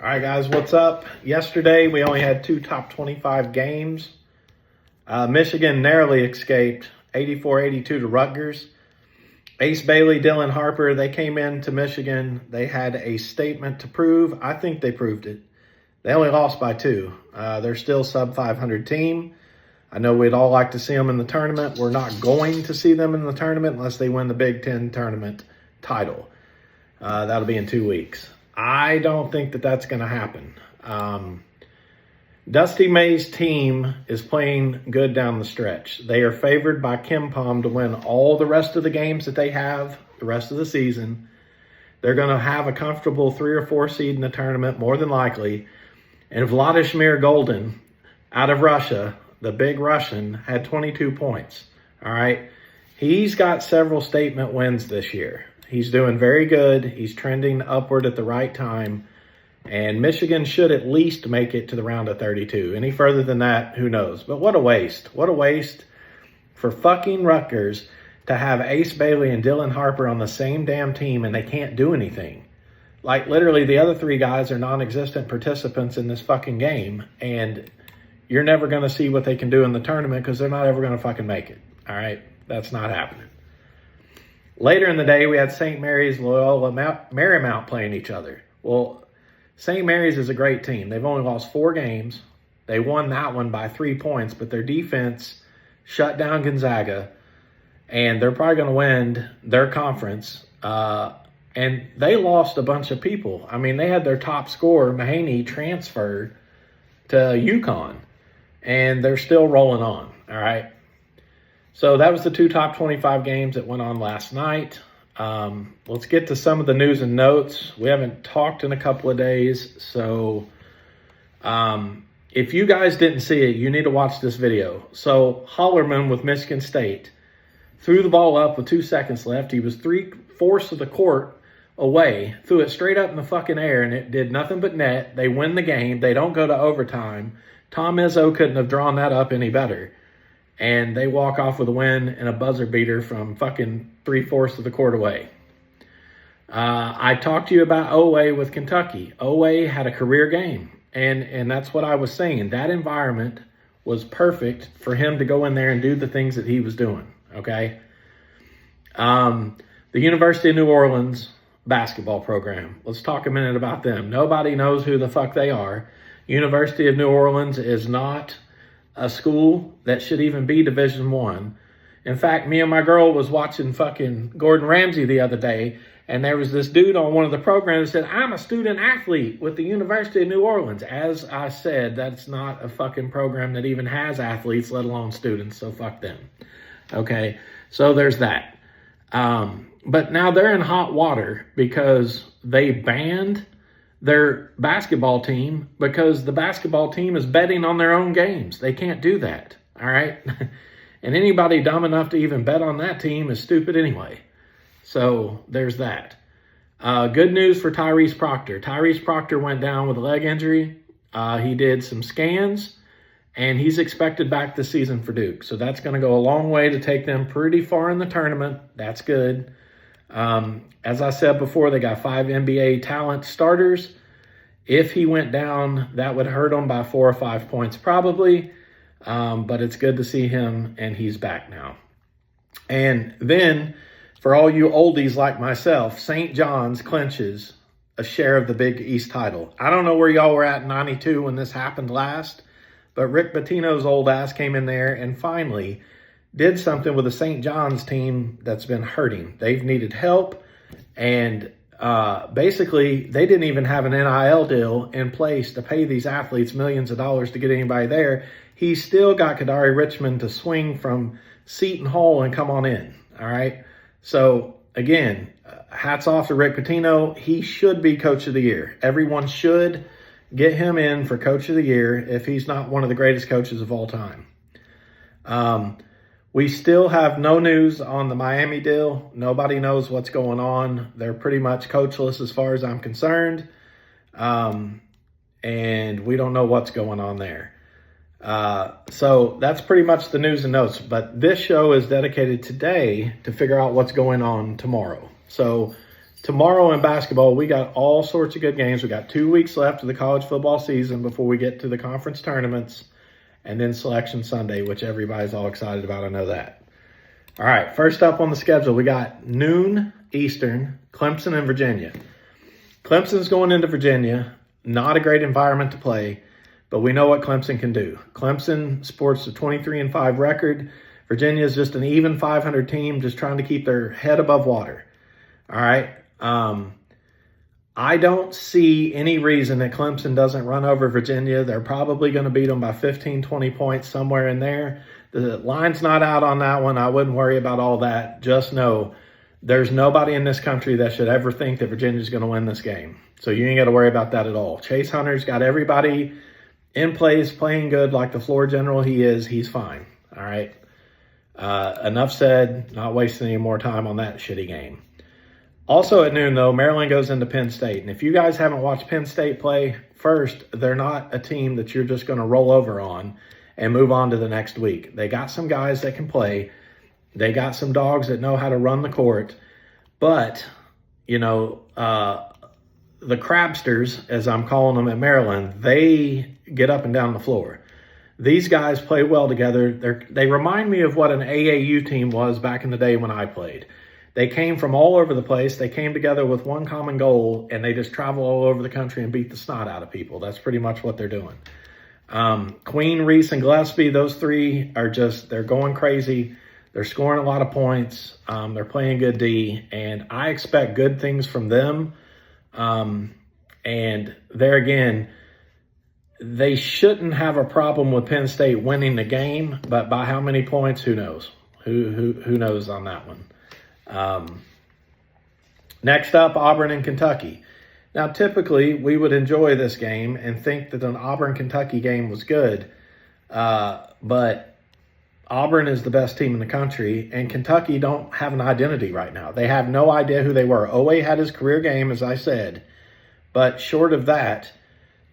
All right, guys, what's up? Yesterday, we only had two top 25 games. Michigan narrowly escaped 84-82 to Rutgers. Ace Bailey, Dylan Harper, they came into Michigan. They had a statement to prove. I think they proved it. They only lost by 2. They're still sub-500 team. I know we'd all like to see them in the tournament. We're not going to see them in the tournament unless they win the Big Ten tournament title. That'll be in 2 weeks. I don't think that that's going to happen. Dusty May's team is playing good down the stretch. They are favored by KenPom to win all the rest of the games that they have the rest of the season. They're going to have a comfortable 3 or 4 seed in the tournament, more than likely. And Vladimir Golden, out of Russia, the big Russian, had 22 points. All right. He's got several statement wins this year. He's doing very good. He's trending upward at the right time. And Michigan should at least make it to the round of 32. Any further than that, who knows? But what a waste. What a waste for fucking Rutgers to have Ace Bailey and Dylan Harper on the same damn team and they can't do anything. Like, literally, the other 3 guys are non-existent participants in this fucking game. And you're never going to see what they can do in the tournament because they're not ever going to fucking make it. All right? That's not happening. Later in the day, we had St. Mary's, Loyola Marymount playing each other. Well, St. Mary's is a great team. They've only lost 4 games. They won that one by 3 points, but their defense shut down Gonzaga, and they're probably going to win their conference. And they lost a bunch of people. I mean, they had their top scorer, Mahaney, transferred to UConn, and they're still rolling on, all right? So that was the 2 top 25 games that went on last night. Let's get to some of the news and notes. We haven't talked in a couple of days. So if you guys didn't see it, you need to watch this video. So Hollerman with Michigan State threw the ball up with 2 seconds left. He was 3/4 of the court away, threw it straight up in the fucking air, and it did nothing but net. They win the game. They don't go to overtime. Tom Izzo couldn't have drawn that up any better. And they walk off with a win and a buzzer beater from fucking 3/4 of the court away. I talked to you about Oweh with Kentucky. Oweh had a career game. And that's what I was saying. That environment was perfect for him to go in there and do the things that he was doing. Okay. The University of New Orleans basketball program. Let's talk a minute about them. Nobody knows who the fuck they are. University of New Orleans is not a school that should even be Division I. In fact, me and my girl was watching fucking Gordon Ramsay the other day, and there was this dude on one of the programs that said, I'm a student athlete with the University of New Orleans. As I said, that's not a fucking program that even has athletes, let alone students, so fuck them. Okay, so there's that. But now they're in hot water because they banned their basketball team because the basketball team is betting on their own games. They can't do that, all right? And anybody dumb enough to even bet on that team is stupid anyway. So there's that. Good news for Tyrese Proctor. Tyrese Proctor went down with a leg injury. He did some scans, and he's expected back this season for Duke. So that's going to go a long way to take them pretty far in the tournament. That's good. As I said before, they got 5 NBA talent starters. If he went down, that would hurt him by 4 or 5 points probably. But it's good to see him, and he's back now. And then, for all you oldies like myself, St. John's clinches a share of the Big East title. I don't know where y'all were at in 92 when this happened last, but Rick Pitino's old ass came in there and finally did something with the St. John's team that's been hurting. They've needed help, and basically they didn't even have an NIL deal in place to pay these athletes millions of dollars to get anybody there. He still got Kadari Richmond to swing from Seton Hall and come on in, all right? So, again, hats off to Rick Pitino. He should be Coach of the Year. Everyone should get him in for Coach of the Year if he's not one of the greatest coaches of all time. We still have no news on the Miami deal. Nobody knows what's going on. They're pretty much coachless as far as I'm concerned. And we don't know what's going on there. So that's pretty much the news and notes. But this show is dedicated today to figure out what's going on tomorrow. So tomorrow in basketball, we got all sorts of good games. We got 2 weeks left of the college football season before we get to the conference tournaments, and then Selection Sunday, which everybody's all excited about. I know that. All right, first up on the schedule, we got noon Eastern, Clemson and Virginia. Clemson's going into Virginia. Not a great environment to play, but we know what Clemson can do. Clemson sports a 23-5 record. Virginia is just an even 500 team, just trying to keep their head above water. All right. I don't see any reason that Clemson doesn't run over Virginia. They're probably going to beat them by 15, 20 points, somewhere in there. The line's not out on that one. I wouldn't worry about all that. Just know there's nobody in this country that should ever think that Virginia's going to win this game. So you ain't got to worry about that at all. Chase Hunter's got everybody in place, playing good like the floor general he is. He's fine. All right. Enough said. Not wasting any more time on that shitty game. Also at noon, though, Maryland goes into Penn State. And if you guys haven't watched Penn State play, first, they're not a team that you're just going to roll over on and move on to the next week. They got some guys that can play. They got some dogs that know how to run the court. But, you know, the crabsters, as I'm calling them at Maryland, they get up and down the floor. These guys play well together. They remind me of what an AAU team was back in the day when I played. They came from all over the place. They came together with one common goal, and they just travel all over the country and beat the snot out of people. That's pretty much what they're doing. Queen, Reese, and Gillespie, those three are just, they're going crazy. They're scoring a lot of points. They're playing good D, and I expect good things from them. And there again, they shouldn't have a problem with Penn State winning the game, but by how many points, who knows? Who knows on that one? Next up, Auburn and Kentucky. Now, typically, we would enjoy this game and think that an Auburn-Kentucky game was good, but Auburn is the best team in the country, and Kentucky don't have an identity right now. They have no idea who they were. Oweh had his career game, as I said, but short of that,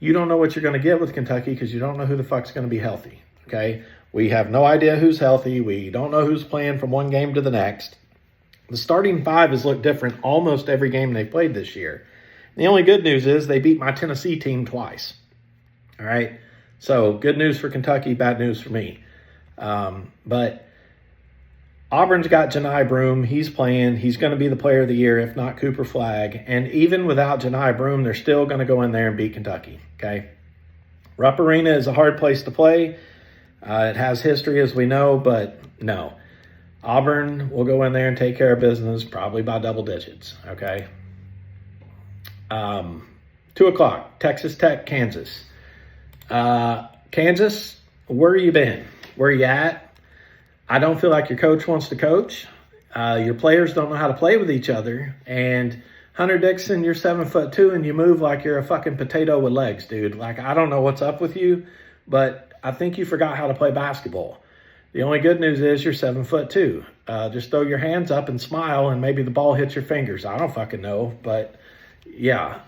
you don't know what you're going to get with Kentucky because you don't know who the fuck's going to be healthy, okay? We have no idea who's healthy. We don't know who's playing from one game to the next. The starting five has looked different almost every game they played this year. The only good news is they beat my Tennessee team twice. All right? So good news for Kentucky, bad news for me. But Auburn's got Johni Broome. He's playing. He's going to be the player of the year, if not Cooper Flagg. And even without Johni Broome, they're still going to go in there and beat Kentucky. Okay? Rupp Arena is a hard place to play. It has history, as we know, but no. Auburn will go in there and take care of business, probably by double digits, okay? 2 o'clock, Texas Tech, Kansas. Kansas, where you been? Where you at? I don't feel like your coach wants to coach. Your players don't know how to play with each other. And Hunter Dixon, you're 7'2", and you move like you're a fucking potato with legs, dude. Like, I don't know what's up with you, but I think you forgot how to play basketball. The only good news is you're 7'2". Just throw your hands up and smile, and maybe the ball hits your fingers. I don't fucking know, but yeah,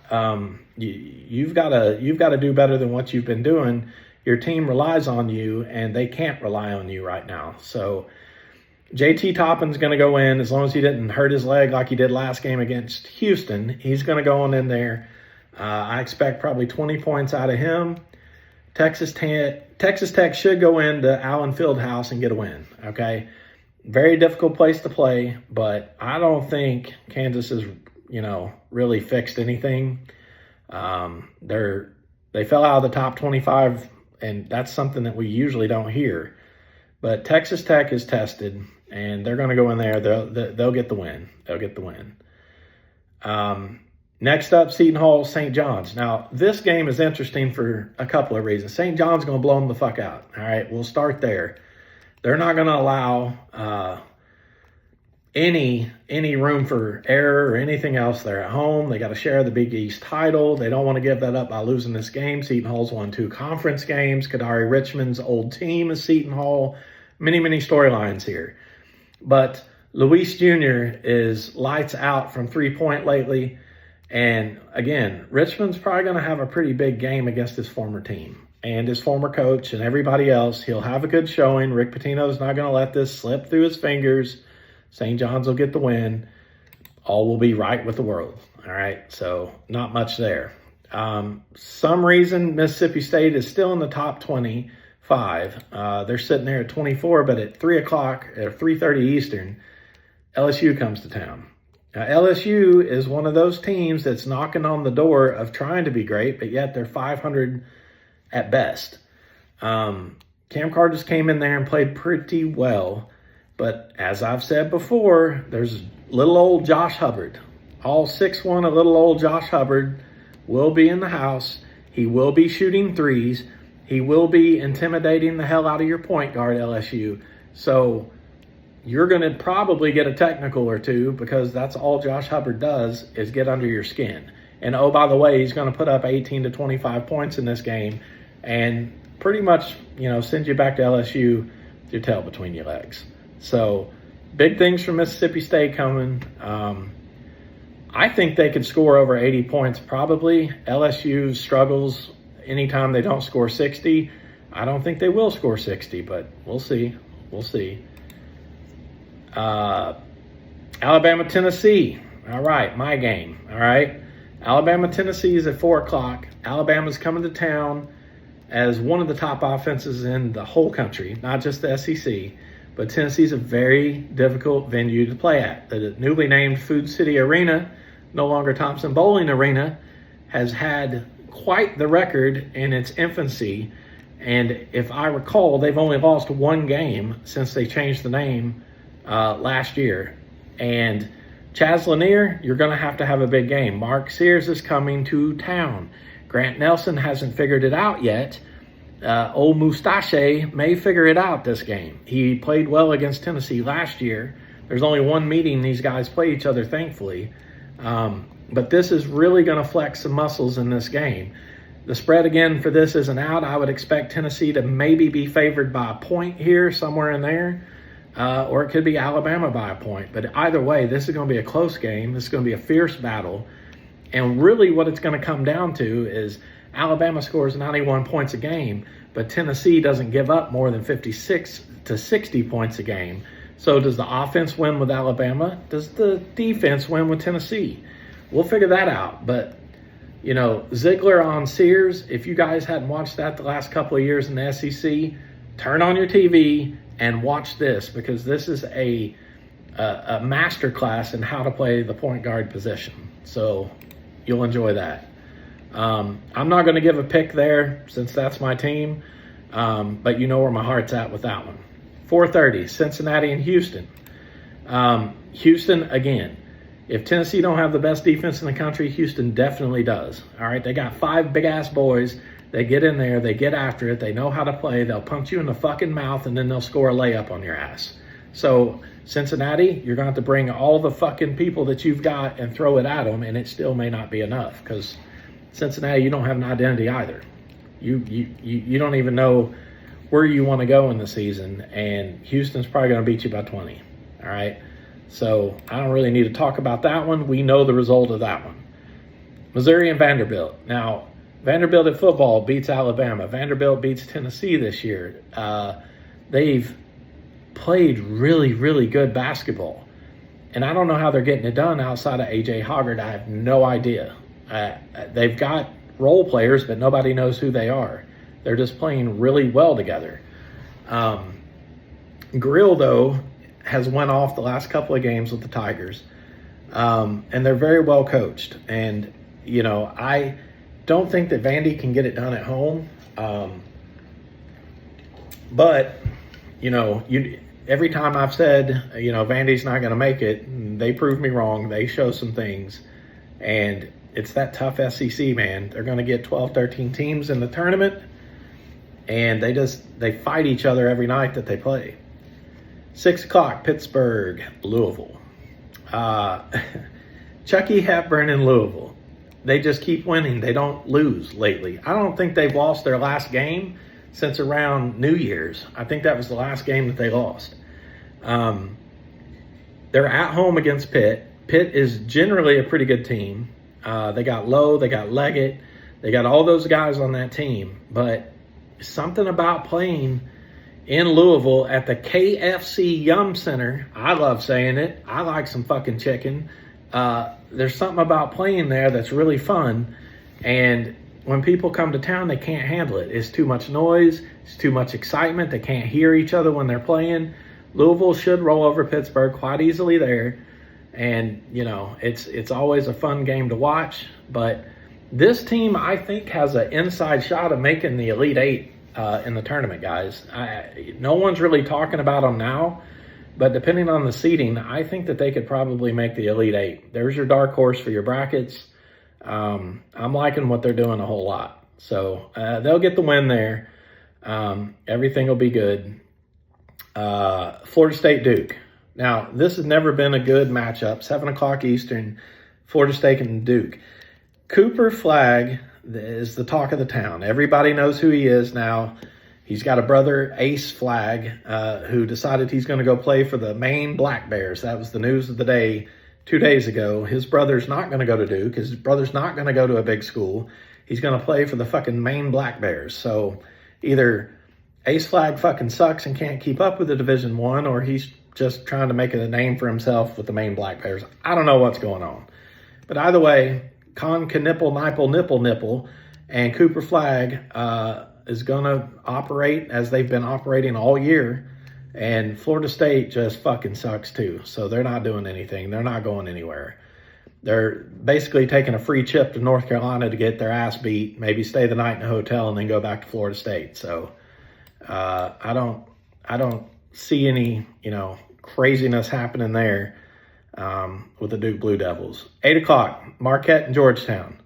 you've got to do better than what you've been doing. Your team relies on you, and they can't rely on you right now. So JT Toppin's going to go in as long as he didn't hurt his leg like he did last game against Houston. He's going to go on in there. I expect probably 20 points out of him. Texas Tech should go into Allen Fieldhouse and get a win, okay? Very difficult place to play, but I don't think Kansas has, really fixed anything. They fell out of the top 25, and that's something that we usually don't hear. But Texas Tech is tested, and they're going to go in there. They'll get the win. They'll get the win. Next up, Seton Hall, St. John's. Now, this game is interesting for a couple of reasons. St. John's going to blow them the fuck out. All right, we'll start there. They're not going to allow any room for error or anything else. They're at home. They got to share the Big East title. They don't want to give that up by losing this game. Seton Hall's won 2 conference games. Kadari Richmond's old team is Seton Hall. Many, many storylines here. But Luis Jr. is lights out from three-point lately. And again, Richmond's probably going to have a pretty big game against his former team and his former coach and everybody else. He'll have a good showing. Rick Pitino's not going to let this slip through his fingers. St. John's will get the win. all will be right with the world. All right, so not much there. Some reason Mississippi State is still in the top 25. They're sitting there at 24, but at 3 o'clock, at 3:30 Eastern, LSU comes to town. Now, LSU is one of those teams that's knocking on the door of trying to be great, but yet they're 500 at best. Cam Carter just came in there and played pretty well. But as I've said before, there's little old Josh Hubbard. All 6'1", a little old Josh Hubbard will be in the house. He will be shooting threes. He will be intimidating the hell out of your point guard, LSU. So you're going to probably get a technical or two, because that's all Josh Hubbard does is get under your skin. And oh, by the way, he's going to put up 18 to 25 points in this game and pretty much, send you back to LSU with your tail between your legs. So big things from Mississippi State coming. I think they could score over 80 points probably. LSU struggles anytime they don't score 60. I don't think they will score 60, but we'll see. We'll see. Alabama, Tennessee. All right, my game. All right. Alabama, Tennessee is at 4 o'clock. Alabama's coming to town as one of the top offenses in the whole country, not just the SEC. But Tennessee's a very difficult venue to play at. The newly named Food City Arena, no longer Thompson Bowling Arena, has had quite the record in its infancy. And if I recall, they've only lost one game since they changed the name last year. And Chaz Lanier, you're going to have a big game. Mark Sears is coming to town. Grant Nelson hasn't figured it out yet. Old Mustache may figure it out this game. He played well against Tennessee last year. There's only one meeting these guys play each other, thankfully. But this is really going to flex some muscles in this game. The spread again for this isn't out. I would expect Tennessee to maybe be favored by a point here, somewhere in there. Or it could be Alabama by a point. But either way, this is going to be a close game. This is going to be a fierce battle. And really what it's going to come down to is Alabama scores 91 points a game, but Tennessee doesn't give up more than 56 to 60 points a game. So does the offense win with Alabama? Does the defense win with Tennessee? We'll figure that out. But, Ziegler on Sears, if you guys hadn't watched that the last couple of years in the SEC, turn on your TV and watch this, because this is a masterclass in how to play the point guard position. So you'll enjoy that. I'm not going to give a pick there since that's my team, but you know where my heart's at with that one. 4:30, Cincinnati and Houston. Houston, again, if Tennessee don't have the best defense in the country, Houston definitely does. All right, they got 5 big-ass boys. They get in there, they get after it, they know how to play, they'll punch you in the fucking mouth, and then they'll score a layup on your ass. So Cincinnati, you're going to have to bring all the fucking people that you've got and throw it at them, and it still may not be enough, because Cincinnati, you don't have an identity either. You don't even know where you want to go in the season, and Houston's probably going to beat you by 20. All right? So I don't really need to talk about that one. We know the result of that one. Missouri and Vanderbilt. Now, Vanderbilt at football beats Alabama. Vanderbilt beats Tennessee this year. They've played really, really good basketball. And I don't know how they're getting it done outside of A.J. Hoggard. I have no idea. They've got role players, but nobody knows who they are. They're just playing really well together. Grill, though, has went off the last couple of games with the Tigers. And they're very well coached. And, I don't think that Vandy can get it done at home. But, every time I've said, Vandy's not going to make it, they prove me wrong. They show some things. And it's that tough SEC, man. They're going to get 12, 13 teams in the tournament. And they fight each other every night that they play. 6 o'clock, Pittsburgh, Louisville. Chucky Hepburn in Louisville. They just keep winning. They don't lose lately. I don't think they've lost their last game since around New Year's. I think that was the last game that they lost. They're at home against Pitt. Pitt is generally a pretty good team. They got Lowe, they got Leggett, they got all those guys on that team. But something about playing in Louisville at the KFC Yum Center, I love saying it. I like some fucking chicken. there's something about playing there that's really fun. And when people come to town, they can't handle it. It's too much noise. It's too much excitement. They can't hear each other when they're playing. Louisville should roll over Pittsburgh quite easily there. And, you know, it's always a fun game to watch. But this team, I think, has an inside shot of making the Elite Eight in the tournament, guys. No one's really talking about them now. But depending on the seeding, I think that they could probably make the Elite Eight. There's your dark horse for your brackets. I'm liking what they're doing a whole lot. So they'll get the win there. Everything will be good. Florida State Duke. Now, this has never been a good matchup. 7 o'clock Eastern, Florida State and Duke. Cooper Flagg is the talk of the town. Everybody knows who he is now. He's got a brother, Ace Flagg, who decided he's going to go play for the Maine Black Bears. That was the news of the day 2 days ago. His brother's not going to go to Duke. His brother's not going to go to a big school. He's going to play for the fucking Maine Black Bears. So either Ace Flagg fucking sucks and can't keep up with the Division I, or he's just trying to make a name for himself with the Maine Black Bears. I don't know what's going on. But either way, Con Knipple Nipple and Cooper Flagg is going to operate as they've been operating all year. And Florida State just fucking sucks too. So they're not doing anything. They're not going anywhere. They're basically taking a free trip to North Carolina to get their ass beat, maybe stay the night in a hotel and then go back to Florida State. So I don't see any, you know, craziness happening there with the Duke Blue Devils. 8 o'clock, Marquette and Georgetown.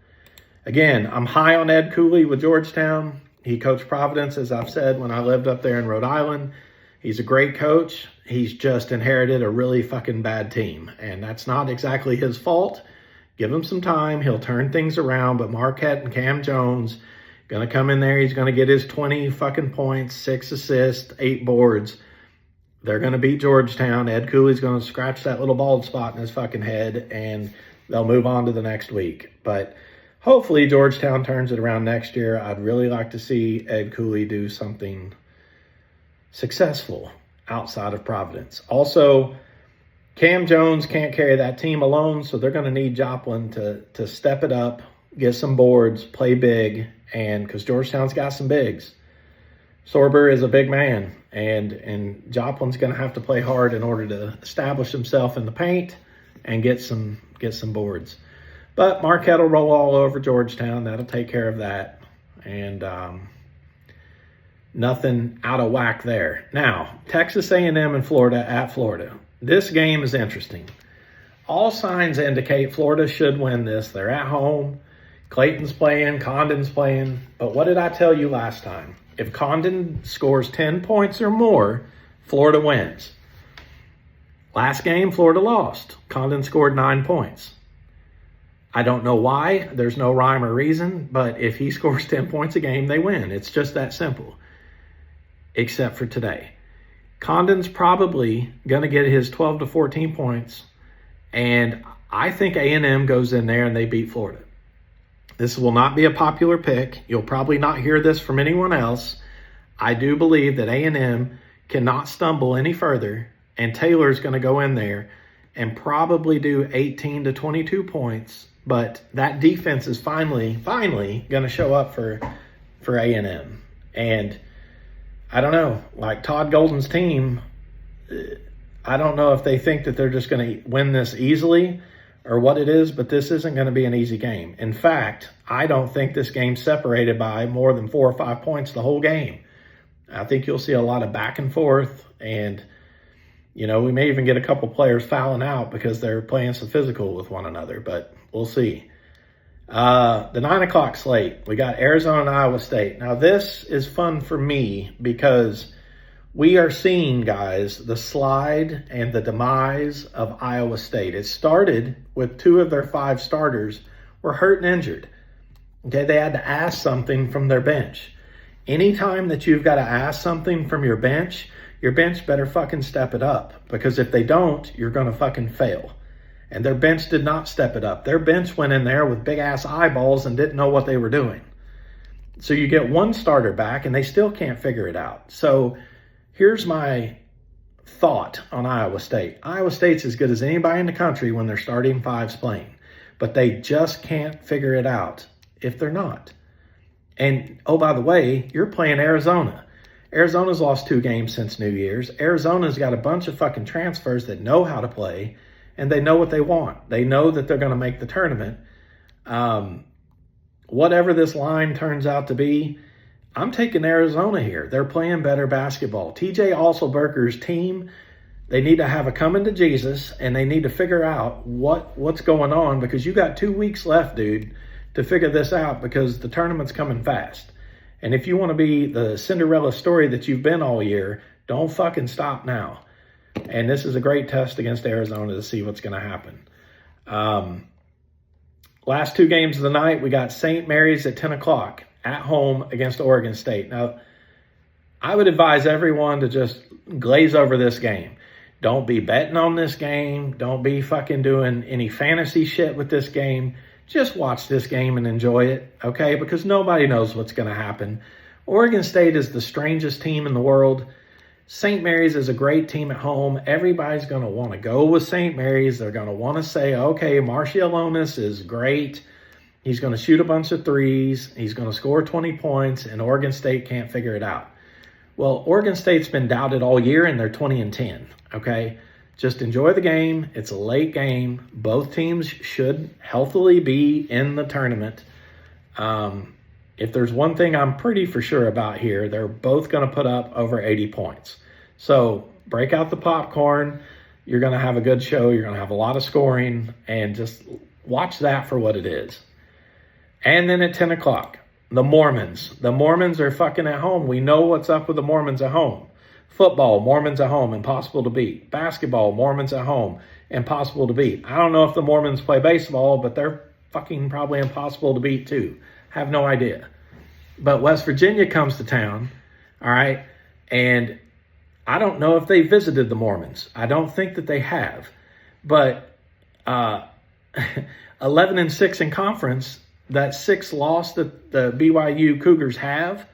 Again, I'm high on Ed Cooley with Georgetown. He coached Providence, as I've said, when I lived up there in Rhode Island. He's a great coach. He's just inherited a really fucking bad team, and that's not exactly his fault. Give him some time. He'll turn things around, but Marquette and Cam Jones going to come in there. He's going to get his 20 fucking points, 6 assists, 8 boards. They're going to beat Georgetown. Ed Cooley's going to scratch that little bald spot in his fucking head, and they'll move on to the next week. But hopefully Georgetown turns it around next year. I'd really like to see Ed Cooley do something successful outside of Providence. Also, Cam Jones can't carry that team alone, so they're going to need Joplin to step it up, get some boards, play big, and because Georgetown's got some bigs. Sorber is a big man, and Joplin's going to have to play hard in order to establish himself in the paint and get some boards. But Marquette will roll all over Georgetown. That'll take care of that. And nothing out of whack there. Now, Texas A&M and Florida at Florida. This game is interesting. All signs indicate Florida should win this. They're at home. Clayton's playing. Condon's playing. But what did I tell you last time? If Condon scores 10 points or more, Florida wins. Last game, Florida lost. Condon scored 9 points. I don't know why. There's no rhyme or reason. But if he scores 10 points a game, they win. It's just that simple. Except for today. Condon's probably going to get his 12 to 14 points. And I think A&M goes in there and they beat Florida. This will not be a popular pick. You'll probably not hear this from anyone else. I do believe that A&M cannot stumble any further, and Taylor's going to go in there and probably do 18 to 22 points, but that defense is finally going to show up for A&M. And I don't know, like Todd Golden's team, I don't know if they think that they're just going to win this easily or what it is, but this isn't going to be an easy game. In fact, I don't think this game's separated by more than 4 or 5 points the whole game. I think you'll see a lot of back and forth, and, you know, we may even get a couple players fouling out because they're playing so physical with one another, but we'll see. The 9 o'clock slate, we got Arizona and Iowa State. Now, this is fun for me because we are seeing, guys, the slide and the demise of Iowa State. It started with 2 of their 5 starters were hurt and injured. Okay, they had to ask something from their bench. Anytime that you've got to ask something from your bench better fucking step it up. Because if they don't, you're going to fucking fail. And their bench did not step it up. Their bench went in there with big-ass eyeballs and didn't know what they were doing. So you get one starter back, and they still can't figure it out. So here's my thought on Iowa State. Iowa State's as good as anybody in the country when their starting five's playing, but they just can't figure it out if they're not. And, oh, by the way, you're playing Arizona. Arizona's lost 2 games since New Year's. Arizona's got a bunch of fucking transfers that know how to play, and they know what they want. They know that they're going to make the tournament. Whatever this line turns out to be, I'm taking Arizona here. They're playing better basketball. TJ Alselberger's team, they need to have a coming to Jesus, and they need to figure out what's going on, because you got 2 weeks left, dude, to figure this out, because the tournament's coming fast. And if you want to be the Cinderella story that you've been all year, don't fucking stop now. And this is a great test against Arizona to see what's going to happen. Last 2 games of the night, we got St. Mary's at 10 o'clock at home against Oregon State. Now, I would advise everyone to just glaze over this game. Don't be betting on this game. Don't be fucking doing any fantasy shit with this game. Just watch this game and enjoy it, okay? Because nobody knows what's going to happen. Oregon State is the strangest team in the world. St. Mary's is a great team at home. Everybody's going to want to go with St. Mary's. They're going to want to say, okay, Marciulionis is great. He's going to shoot a bunch of threes. He's going to score 20 points, and Oregon State can't figure it out. Well, Oregon State's been doubted all year, and they're 20-10, okay? Just enjoy the game. It's a late game. Both teams should healthily be in the tournament. If there's one thing I'm pretty for sure about here, they're both going to put up over 80 points. So break out the popcorn. You're going to have a good show. You're going to have a lot of scoring, and just watch that for what it is. And then at 10 o'clock, the Mormons. The Mormons are fucking at home. We know what's up with the Mormons at home. Football, Mormons at home, impossible to beat. Basketball, Mormons at home, impossible to beat. I don't know if the Mormons play baseball, but they're fucking probably impossible to beat too. Have no idea. But West Virginia comes to town, all right, and I don't know if they visited the Mormons. I don't think that they have. But 11-6 in conference, that 6th loss that the BYU Cougars have,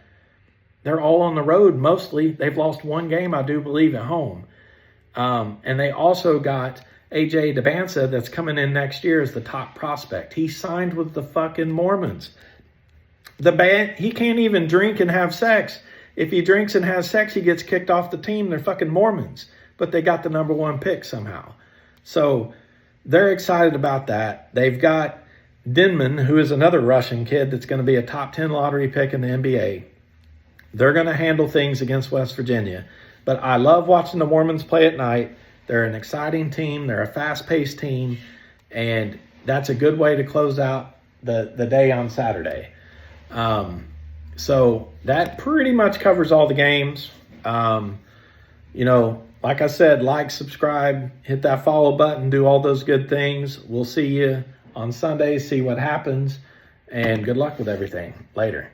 they're all on the road mostly. They've lost 1 game, I do believe, at home. And they also got A.J. Debinsa that's coming in next year as the top prospect. He signed with the fucking Mormons. He can't even drink and have sex. If he drinks and has sex, he gets kicked off the team. They're fucking Mormons. But they got the number 1 pick somehow. So they're excited about that. They've got Denman, who is another Russian kid that's going to be a top 10 lottery pick in the NBA. They're going to handle things against West Virginia. But I love watching the Mormons play at night. They're an exciting team. They're a fast-paced team. And that's a good way to close out the day on Saturday. So that pretty much covers all the games. Like I said, like, subscribe, hit that follow button, do all those good things. We'll see you on Sunday, see what happens. And good luck with everything. Later.